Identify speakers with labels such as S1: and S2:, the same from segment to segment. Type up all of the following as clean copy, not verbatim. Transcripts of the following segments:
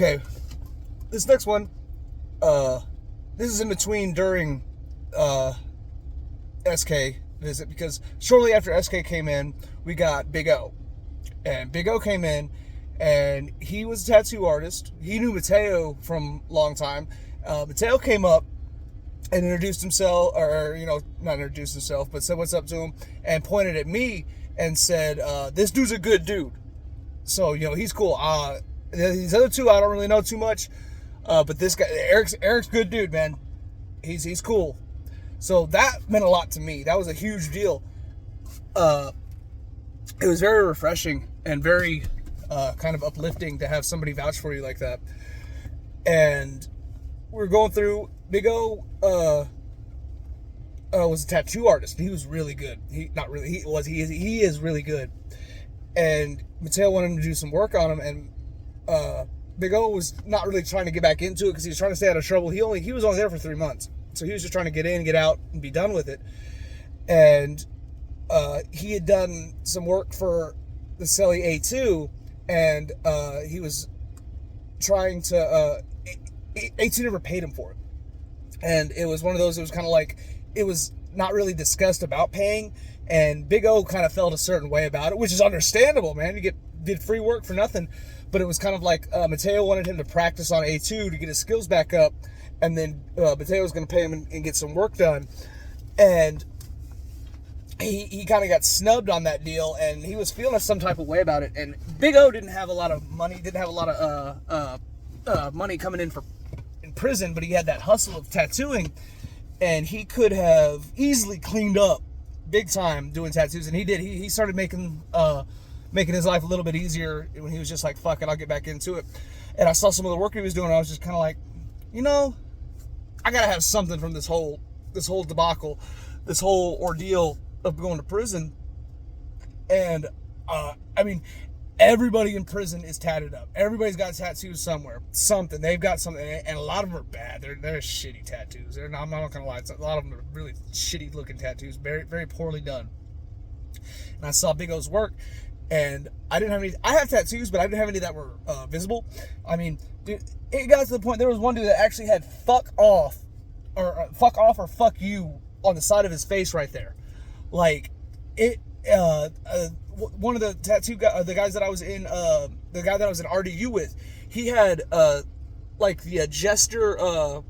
S1: Okay, this next one, this is in between during SK visit, because shortly after SK came in, we got Big O. And Big O came in, and he was a tattoo artist. He knew Mateo from a long time. Mateo came up and introduced himself, or, not introduced himself, but said what's up to him, and pointed at me and said, this dude's a good dude. So, he's cool. These other two, I don't really know too much. But this guy, Eric's good dude, man. He's cool. So that meant a lot to me. That was a huge deal. It was very refreshing and very kind of uplifting to have somebody vouch for you like that. And we were going through. Big O was a tattoo artist. He was really good. He is really good. And Mateo wanted him to do some work on him, and Big O was not really trying to get back into it because he was trying to stay out of trouble. He was only there for 3 months, so he was just trying to get in, get out, and be done with it. And he had done some work for the Celly A2, and he was trying to. A2 never paid him for it, and it was one of those. It was kind of like it was not really discussed about paying, and Big O kind of felt a certain way about it, which is understandable, man. You did free work for nothing. But it was kind of like Mateo wanted him to practice on A2 to get his skills back up, and then Mateo was going to pay him and get some work done. And he kind of got snubbed on that deal, and he was feeling some type of way about it. And Big O didn't have a lot of money, didn't have a lot of money coming in prison, but he had that hustle of tattooing, and he could have easily cleaned up big time doing tattoos, and he did. He started making his life a little bit easier when he was just like, fuck it, I'll get back into it. And I saw some of the work he was doing, and I was just kind of like, I gotta have something from this whole debacle, this whole ordeal of going to prison. And everybody in prison is tatted up. Everybody's got tattoos somewhere, something. They've got something, and a lot of them are bad. They're shitty tattoos. I'm not gonna lie, a lot of them are really shitty looking tattoos, very, very poorly done. And I saw Big O's work, and I didn't have any. I have tattoos, but I didn't have any that were visible. I mean, dude, it got to the point. There was one dude that actually had "fuck off" or "fuck you" on the side of his face right there. Like it. One of the tattoo guys, the guys that I was in, the guy that I was in RDU with, he had like the jester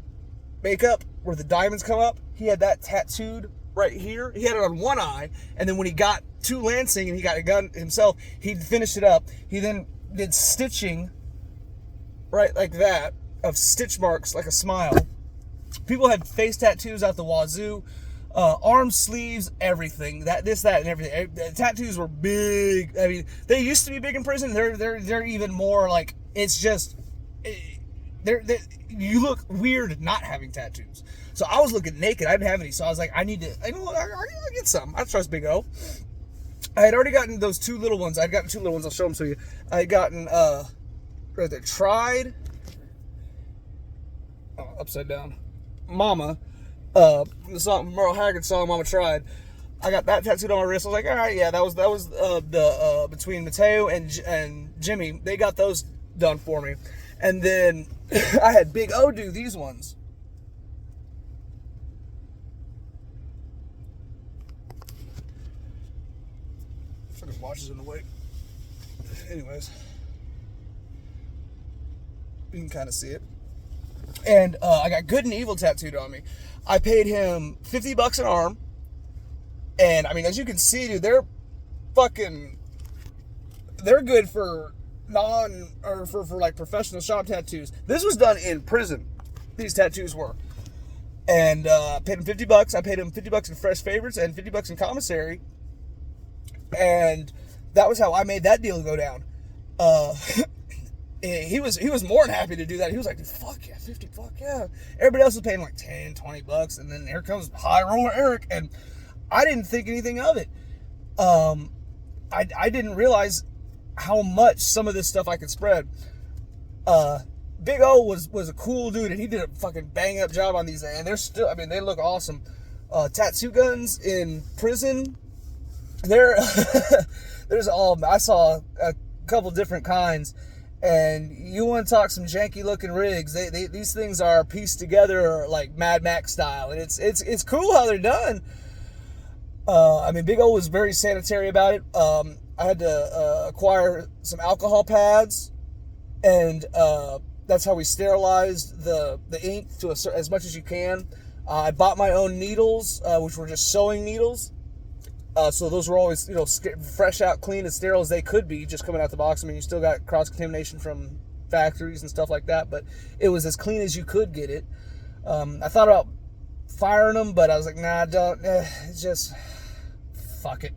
S1: makeup where the diamonds come up. He had that tattooed right here. He had it on one eye, and then when he got to Lansing and he got a gun himself, he finished it up. He then did stitching right like that of stitch marks, like a smile. People had face tattoos out the wazoo, arm sleeves, everything. That and everything. Tattoos were big. I mean, they used to be big in prison. They're even more like, it's just you look weird not having tattoos. So I was looking naked. I didn't have any. So I was like, I gotta get some. I trust Big O. I had already gotten those two little ones. I'd gotten two little ones. I'll show them to you. I had gotten right there, Tried. Oh, upside down. Mama. The song, Merle Haggard song, Mama Tried. I got that tattooed on my wrist. I was like, all right, yeah, that was the between Mateo and Jimmy. They got those done for me. And then I had Big O do these ones. Fucking watches in the way. Anyways, you can kind of see it. And I got Good and Evil tattooed on me. I paid him $50 an arm. And I mean, as you can see, dude, they're good for for like professional shop tattoos. This was done in prison. These tattoos were. And paid him $50. I paid him $50 in fresh favorites and $50 in commissary. And that was how I made that deal go down. He was more than happy to do that. He was like, fuck yeah, 50, fuck yeah. Everybody else was paying like $10, $20, and then here comes high roller Eric, and I didn't think anything of it. I didn't realize how much some of this stuff I could spread. Big O was a cool dude, and he did a fucking bang up job on these, and they're still, I mean, they look awesome. Tattoo guns in prison, there's I saw a couple different kinds. And you want to talk some janky looking rigs? These things are pieced together like Mad Max style, and it's cool how they're done. I mean, Big O was very sanitary about it. I had to acquire some alcohol pads, and that's how we sterilized the ink to as much as you can. I bought my own needles, which were just sewing needles. So those were always, fresh out, clean, as sterile as they could be, just coming out the box. I mean, you still got cross-contamination from factories and stuff like that, but it was as clean as you could get it. I thought about firing them, but I was like, nah, don't. Just fuck it.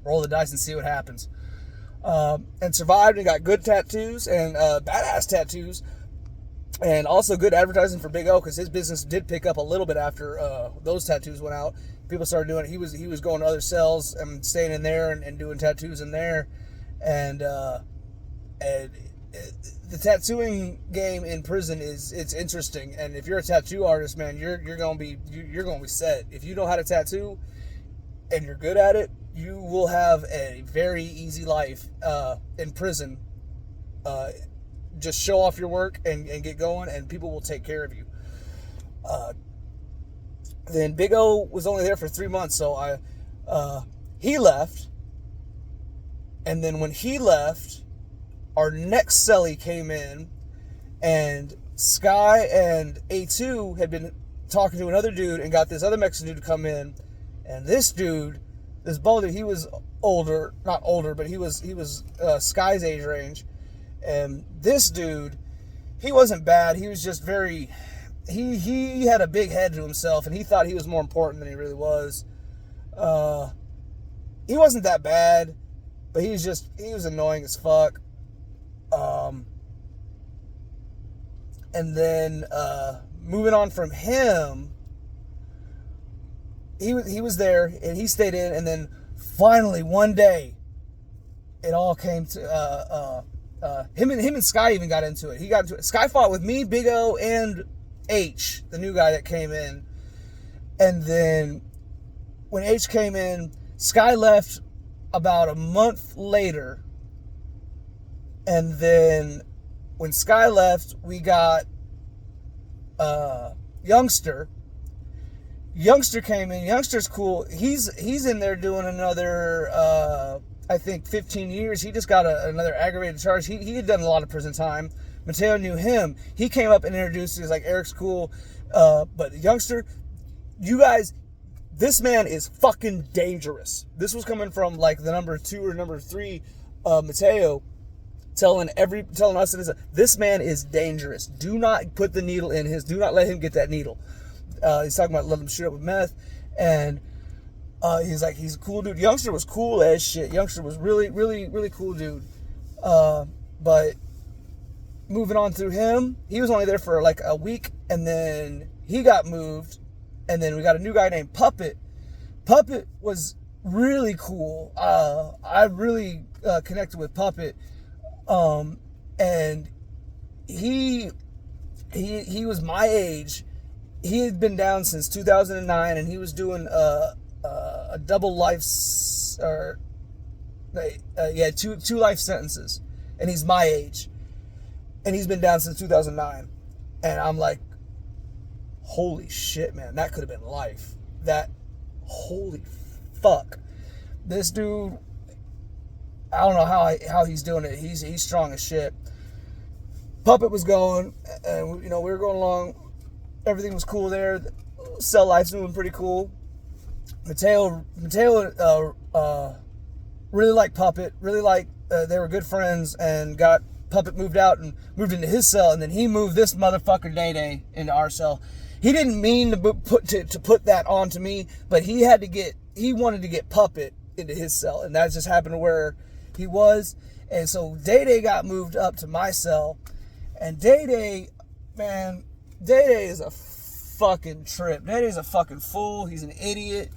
S1: Roll the dice and see what happens. And survived and got good tattoos and badass tattoos. And also good advertising for Big O, because his business did pick up a little bit after those tattoos went out. People started doing it. He was going to other cells and staying in there and doing tattoos in there. And the tattooing game in prison it's interesting. And if you're a tattoo artist, man, you're gonna be set. If you know how to tattoo and you're good at it, you will have a very easy life in prison. Just show off your work and get going, and people will take care of you. Then Big O was only there for 3 months, so he left. And then when he left, our next cellie came in, and Sky and A2 had been talking to another dude and got this other Mexican dude to come in. And this dude, this bald dude, he was not older, but he was Sky's age range. And this dude, he wasn't bad. He was just very, he had a big head to himself, and he thought he was more important than he really was. He wasn't that bad, but he was annoying as fuck. And then moving on from him, he was there and he stayed in, and then finally one day it all came to him and Sky even got into it. He got into it. Sky fought with me, Big O, and H, the new guy that came in. And then when H came in, Sky left about a month later. And then when Sky left, we got Youngster. Youngster came in. Youngster's cool. He's in there doing another I think 15 years. He just got another aggravated charge. He had done a lot of prison time. Mateo knew him. He came up and introduced. He was like, Eric's cool, but Youngster, you guys, this man is fucking dangerous. This was coming from like the number 2 or number 3 Mateo, telling us this man is dangerous. Do not put the needle in his. Do not let him get that needle. He's talking about letting him shoot up with meth, and he's like, he's a cool dude. Youngster was cool as shit. Youngster was really, really, really cool dude. But moving on through him, he was only there for like a week, and then he got moved, and then we got a new guy named Puppet. Puppet was really cool. I really connected with Puppet, and he was my age. He had been down since 2009, and he was doing a double life, two life sentences, and he's my age, and he's been down since 2009, and I'm like, holy shit, man, that could have been life. Holy fuck, this dude, I don't know how he's doing it. He's strong as shit. Puppet was going, and we were going along. Everything was cool there. Cell life's doing pretty cool. Mateo really liked Puppet. Really liked. They were good friends, and got Puppet moved out and moved into his cell, and then he moved this motherfucker Day into our cell. He didn't mean to put that onto me, but he wanted to get Puppet into his cell, and that just happened to where he was. And so Day got moved up to my cell, and Day, man, Day is a fucking trip. Day is a fucking fool. He's an idiot.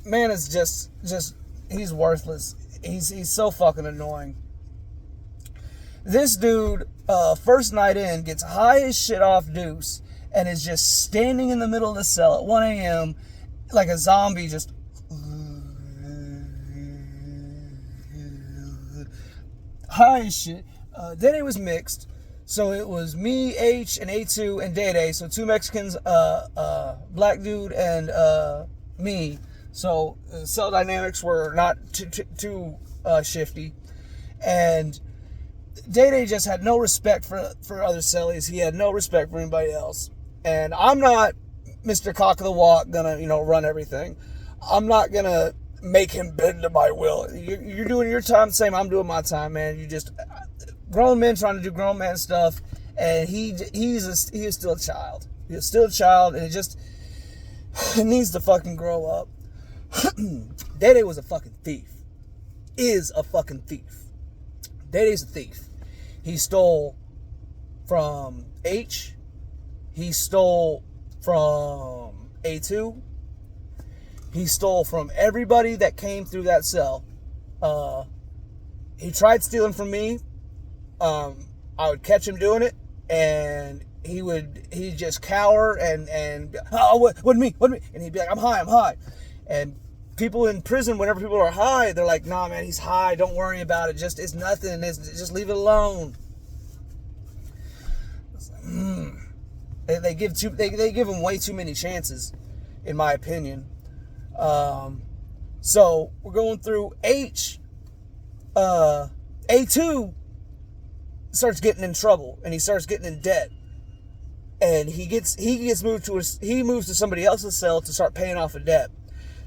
S1: Man is just he's worthless. He's so fucking annoying. This dude, first night in, gets high as shit off Deuce, and is just standing in the middle of the cell at 1 a.m. like a zombie, just high as shit. Day Day was mixed. So it was me, H, and A2, and Day Day. So 2 Mexicans, black dude, and me. So cell dynamics were not too shifty. And Day Day just had no respect for other cellies. He had no respect for anybody else. And I'm not Mr. Cock of the Walk gonna, run everything. I'm not gonna make him bend to my will. You're doing your time the same. I'm doing my time, man. You just grown men trying to do grown man stuff, and he is still a child. He's still a child, and it needs to fucking grow up. Day Day was a fucking thief. Is a fucking thief. Day Day's a thief. He stole from H. He stole from A2. He stole from everybody that came through that cell. He tried stealing from me. I would catch him doing it, and he'd just cower and wasn't me, and he'd be like, I'm high. And people in prison, whenever people are high, they're like, nah, man, he's high, don't worry about it, it's nothing, just leave it alone. They give him way too many chances, in my opinion. So we're going through H. A2 starts getting in trouble, and he starts getting in debt, and he moves to somebody else's cell to start paying off a debt.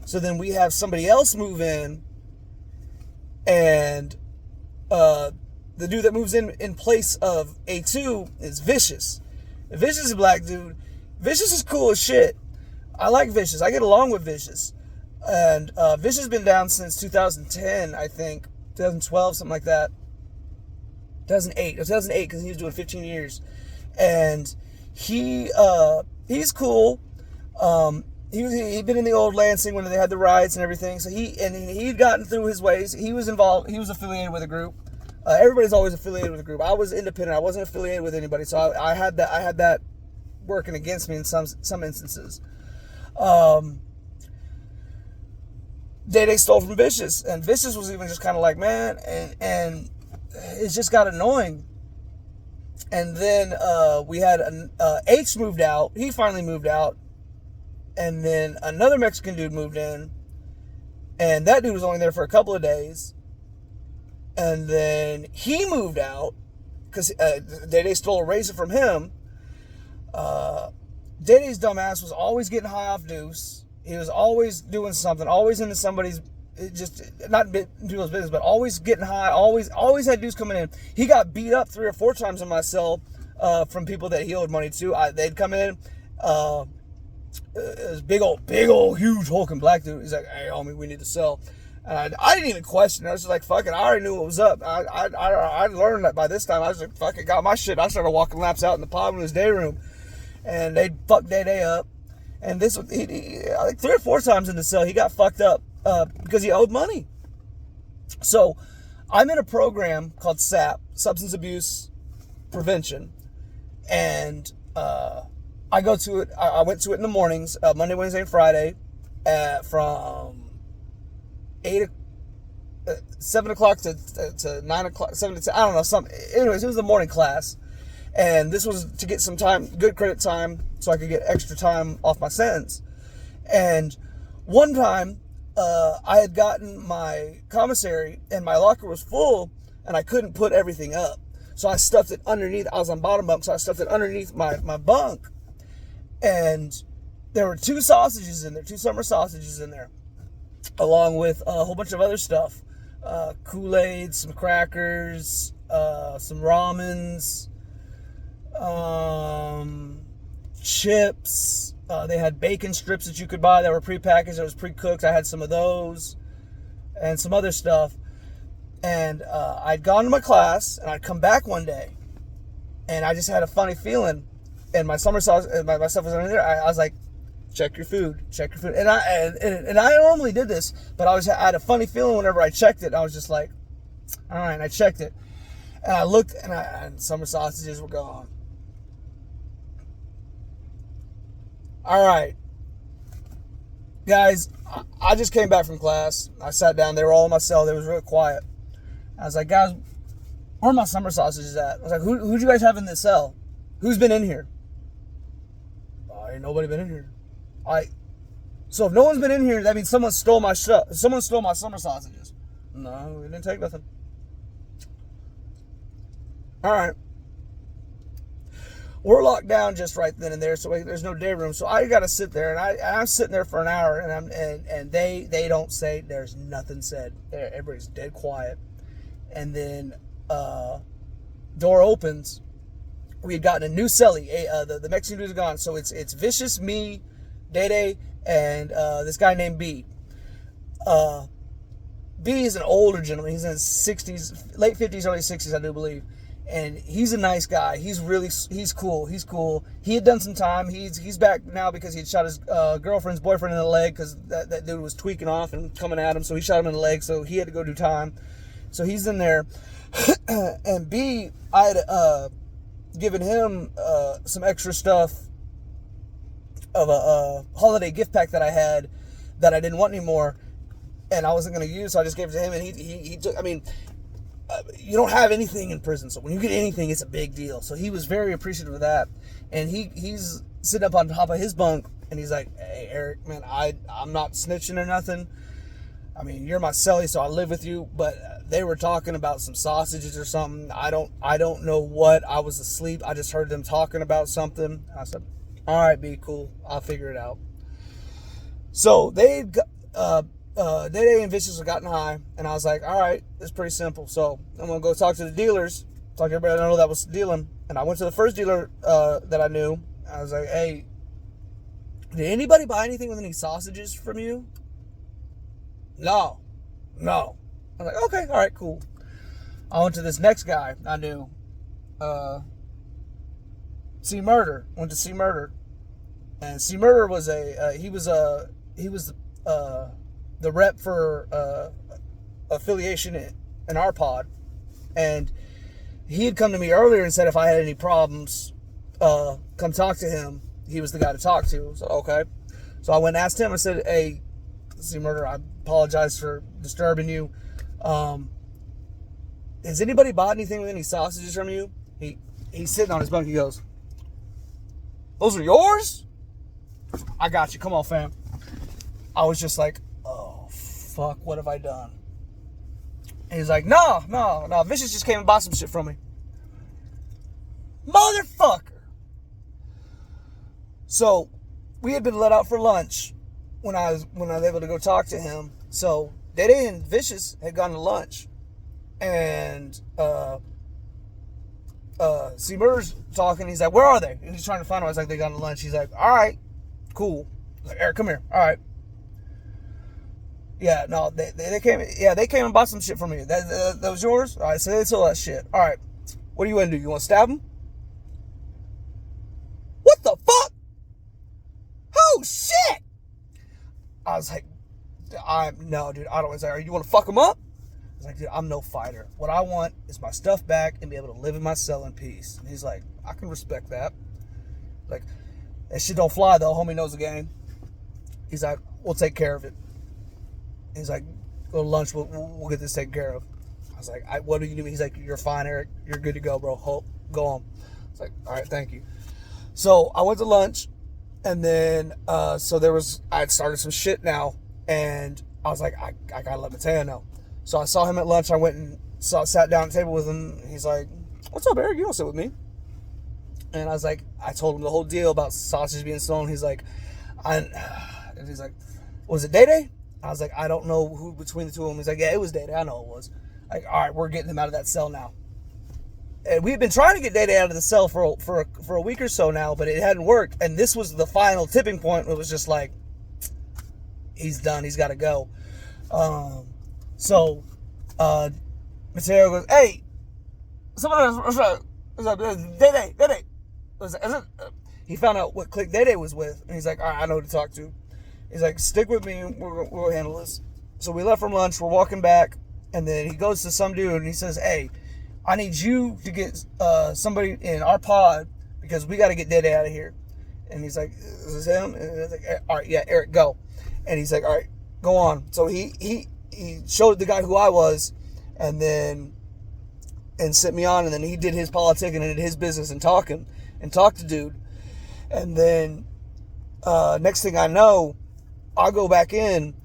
S1: So then we have somebody else move in, and the dude that moves in place of A2 is Vicious. Vicious is a black dude. Vicious is cool as shit. I like Vicious. I get along with Vicious. And Vicious has been down since 2010, I think. 2012, something like that. 2008. It was 2008 because he was doing 15 years. And he's cool. He'd been in the old Lansing when they had the riots and everything. So he'd gotten through his ways. He was involved. He was affiliated with a group. Everybody's always affiliated with a group. I was independent. I wasn't affiliated with anybody. So I had that working against me in some instances. Day Day stole from Vicious, and Vicious was even just kind of like, man, and it just got annoying. And then we had H moved out. He finally moved out, and then another Mexican dude moved in, and that dude was only there for a couple of days. And then he moved out because Day Day stole a razor from him. Day Day's dumbass was always getting high off Deuce. He was always doing something, always into somebody's, just not people's business, but always getting high, always had Deuce coming in. He got beat up 3 or 4 times in my cell from people that he owed money to. They'd come in. This big old, huge hulking black dude. He's like, hey, homie, we need to sell. And I didn't even question it. I was just like, fuck it. I already knew what was up. I learned that by this time. I was like, fuck it, got my shit. I started walking laps out in the pod in his day room. And they'd fuck Day Day up. And this, like 3 or 4 times in the cell, he got fucked up because he owed money. So I'm in a program called SAP, Substance Abuse Prevention. And I go to it. I went to it in the mornings, Monday, Wednesday, and Friday, from 7 o'clock to 9 o'clock, 7 to 10, I don't know, something. Anyways, it was the morning class. And this was to get some time, good credit time, so I could get extra time off my sentence. And one time, I had gotten my commissary, and my locker was full, and I couldn't put everything up. So I stuffed it underneath. I was on bottom bunk, so I stuffed it underneath my bunk. And there were 2 sausages in there, 2 summer sausages in there, along with a whole bunch of other stuff. Kool-Aid, some crackers, some ramens, chips. They had bacon strips that you could buy that were prepackaged, that was pre-cooked. I had some of those and some other stuff. And I'd gone to my class, and I'd come back one day, and I just had a funny feeling. And my summer sauce, my stuff was under there. I was like, check your food. And I normally did this, but I had a funny feeling whenever I checked it. I was just like, all right. And I checked it, and I looked, and summer sausages were gone. All right, guys, I just came back from class. I sat down. They were all in my cell. They was really quiet. I was like, guys, Where are my summer sausages at? I was like, who'd you guys have in this cell? Who's been in here? Ain't nobody been in here. So if no one's been in here, that means someone stole my stuff. Someone stole my summer sausages. No, we didn't take nothing. All right. We're locked down just right then and there, so there's no day room. So I got to sit there, and I'm sitting there for an hour, and they don't say, there's nothing said. Everybody's dead quiet. And then door opens. We had gotten a new cellie. The Mexican dude's gone, so it's Vicious, me, Day, and this guy named B. B is an older gentleman. He's in his 60s, late 50s, early 60s, I do believe. And he's a nice guy. He's cool. He's cool. He had done some time. He's back now because he had shot his girlfriend's boyfriend in the leg because that dude was tweaking off and coming at him. So he shot him in the leg. So he had to go do time. So he's in there. And B, I had given him some extra stuff of a holiday gift pack that I had that I didn't want anymore, and I wasn't going to use. So I just gave it to him, and he took. I mean. You don't have anything in prison, so when you get anything, it's a big deal. So he was very appreciative of that, and he's sitting up on top of his bunk, and he's like, "Hey, Eric, man, I'm not snitching or nothing. I mean, you're my cellie, so I live with you, but they were talking about some sausages or something. I don't know what. I was asleep. I just heard them talking about something." I said, "All right, be cool. I'll figure it out." So they Day and Vicious had gotten high, and I was like, all right, it's pretty simple. So I'm going to go talk to the dealers, talk to everybody I know that was dealing. And I went to the first dealer that I knew. I was like, hey, did anybody buy anything with any sausages from you? No. I was like, okay, all right, cool. I went to this next guy I knew, C Murder. Went to C Murder. And C Murder was he was the rep for affiliation in our pod, and he had come to me earlier and said if I had any problems, come talk to him. He was the guy to talk to. So okay, so I went and asked him. I said, "Hey, C Murder, I apologize for disturbing you. Has anybody bought anything with any sausages from you?" He's sitting on his bunk. He goes, "Those are yours? I got you. Come on, fam." I was just like, fuck, what have I done? And he's like, no, Vicious just came and bought some shit from me. Motherfucker. So we had been let out for lunch when I was able to go talk to him. So Day and Vicious had gone to lunch, and C Murder's talking. He's like, where are they? And he's trying to find them. I was like, they got to lunch. He's like, all right, cool. I was like, Eric, come here. All right. Yeah, no, they came. Yeah, they came and bought some shit from me. That was yours. All right, so they sold that shit. All right, what do you want to do? You want to stab them? What the fuck? Oh shit! I was like, no, dude. I don't. I was like, you want to fuck them up? I was like, dude, I'm no fighter. What I want is my stuff back and be able to live in my cell in peace. And he's like, I can respect that. Like, that shit don't fly though. Homie knows the game. He's like, we'll take care of it. He's like, go to lunch, we'll get this taken care of. I was like, what do you do? He's like, you're fine, Eric. You're good to go, bro. Go on. I was like, all right, thank you. So I went to lunch, and then, I had started some shit now, and I was like, I gotta let Mateo know. So I saw him at lunch. I went and sat down at the table with him. He's like, what's up, Eric? You don't sit with me. And I was like, I told him the whole deal about sausage being stolen. He's like, and he's like, was it Day? I was like, I don't know who between the two of them. He's like, yeah, it was Day. I know it was. Like, all right, we're getting him out of that cell now. And we've been trying to get Day out of the cell for a week or so now, but it hadn't worked. And this was the final tipping point. It was just like, he's done. He's got to go. So Mateo goes, hey, somebody else, Day. He found out what clique Day was with, and he's like, all right, I know who to talk to. He's like, stick with me, we'll handle this. So we left from lunch, we're walking back, and then he goes to some dude, and he says, hey, I need you to get somebody in our pod, because we got to get Day out of here. And he's like, is this him? And he's like, all right, yeah, Eric, go. And he's like, all right, go on. So he showed the guy who I was, and then and sent me on, and then he did his politicking and did his business and talked to dude. And then next thing I know, I go back in,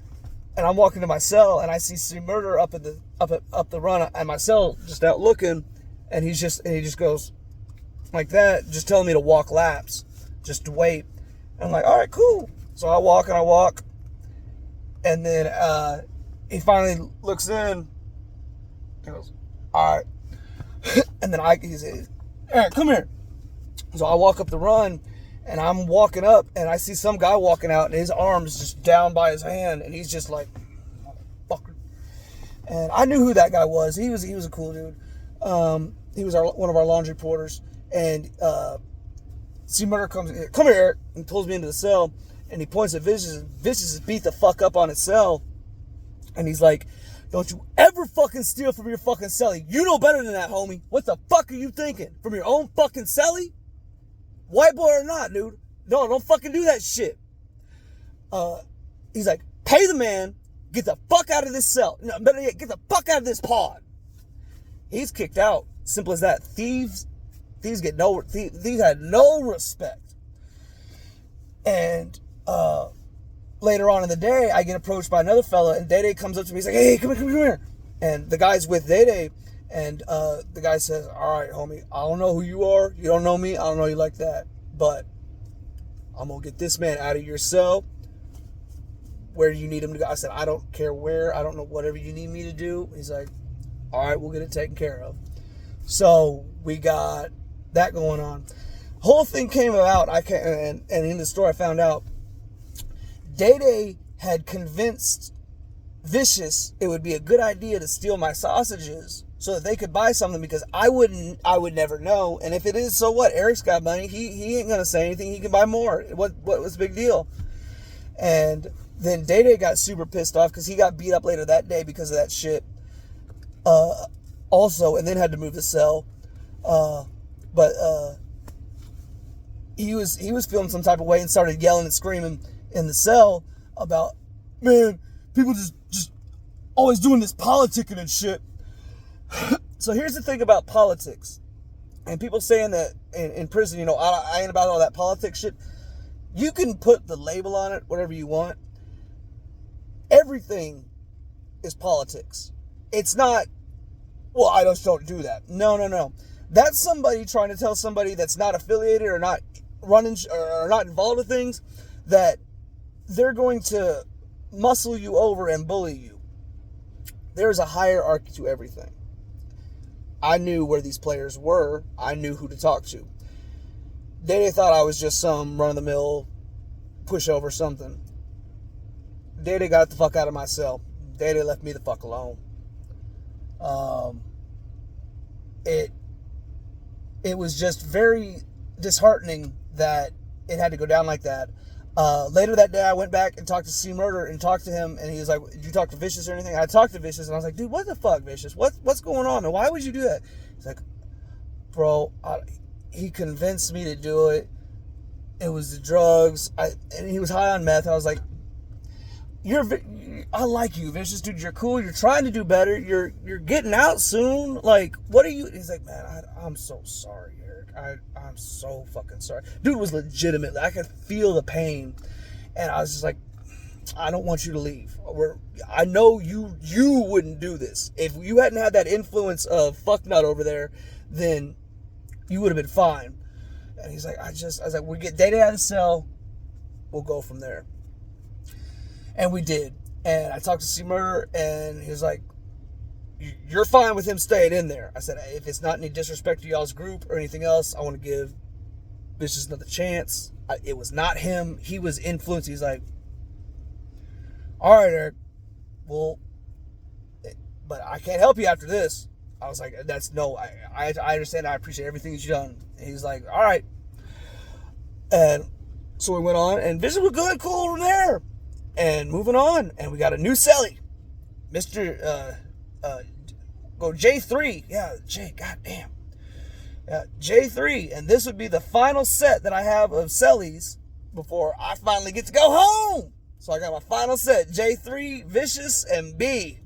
S1: and I'm walking to my cell, and I see C Murder up the run at my cell, just out looking, and he just goes like that, just telling me to walk laps, just to wait. And I'm like, all right, cool. So I walk, and then he finally looks in. He goes, all right. And then he says, all right, come here. So I walk up the run, and I'm walking up, and I see some guy walking out, and his arm's just down by his hand, and he's just like, motherfucker. And I knew who that guy was. He was a cool dude. He was one of our laundry porters, and C Murder comes, come here, Eric, and pulls me into the cell, and he points at Vicious. Vicious is beat the fuck up on his cell, and he's like, don't you ever fucking steal from your fucking cellie. You know better than that, homie. What the fuck are you thinking? From your own fucking cellie? White boy or not, dude. No, don't fucking do that shit. He's like, pay the man, get the fuck out of this cell. No, better yet, get the fuck out of this pod. He's kicked out. Simple as that. Thieves had no respect. And later on in the day, I get approached by another fella, and Day Day comes up to me. He's like, hey, come here. And the guy's with Day Day, and the guy says, all right, homie, I don't know who you are. You don't know me. I don't know you like that. But I'm going to get this man out of your cell. Where do you need him to go? I said, I don't care where. I don't know, whatever you need me to do. He's like, all right, we'll get it taken care of. So we got that going on. Whole thing came about, and in the story I found out, Day Day had convinced Vicious it would be a good idea to steal my sausages so that they could buy something, because I would never know. And if it is, so what? Eric's got money. He ain't gonna say anything. He can buy more. What was the big deal? And then Day Day got super pissed off because he got beat up later that day because of that shit. Also, and then had to move the cell. But he was feeling some type of way and started yelling and screaming in the cell about, man, people just always doing this politicking and shit. So here's the thing about politics, and people saying that in prison, I ain't about all that politics shit. You can put the label on it, whatever you want. Everything is politics. It's not, well, I just don't do that. No. That's somebody trying to tell somebody that's not affiliated or not running or not involved with things that they're going to muscle you over and bully you. There's a hierarchy to everything. I knew where these players were. I knew who to talk to. Day thought I was just some run-of-the-mill pushover something. Day got the fuck out of my cell. Day left me the fuck alone. It was just very disheartening that it had to go down like that. Later that day, I went back and talked to C Murder and talked to him, and he was like, did you talk to Vicious or anything? I talked to Vicious, and I was like, dude, what the fuck, Vicious? What's going on, man? Why would you do that? He's like, bro, he convinced me to do it. It was the drugs. And he was high on meth. I was like, I like you, Vicious, dude. You're cool. You're trying to do better. You're getting out soon. Like, what are you? He's like, man, I'm so sorry, Eric. I'm so fucking sorry. Dude was legitimately, I could feel the pain. And I was just like, I don't want you to leave. I know you wouldn't do this. If you hadn't had that influence of fucknut over there, then you would have been fine. And he's like, I was like, we get Day Day out of the cell, we'll go from there. And we did. And I talked to C Murder, and he was like, you're fine with him staying in there. I said, if it's not any disrespect to y'all's group or anything else, I want to give Vicious another chance. It was not him. He was influenced. He's like, all right, Eric, well, but I can't help you after this. I was like, I understand. I appreciate everything that you've done. And he's like, all right. And so we went on, and Vicious was good, cool from there. And moving on, and we got a new celly, Mr. J3. Yeah, goddamn. J3. And this would be the final set that I have of cellies before I finally get to go home. So I got my final set, J3, Vicious, and B.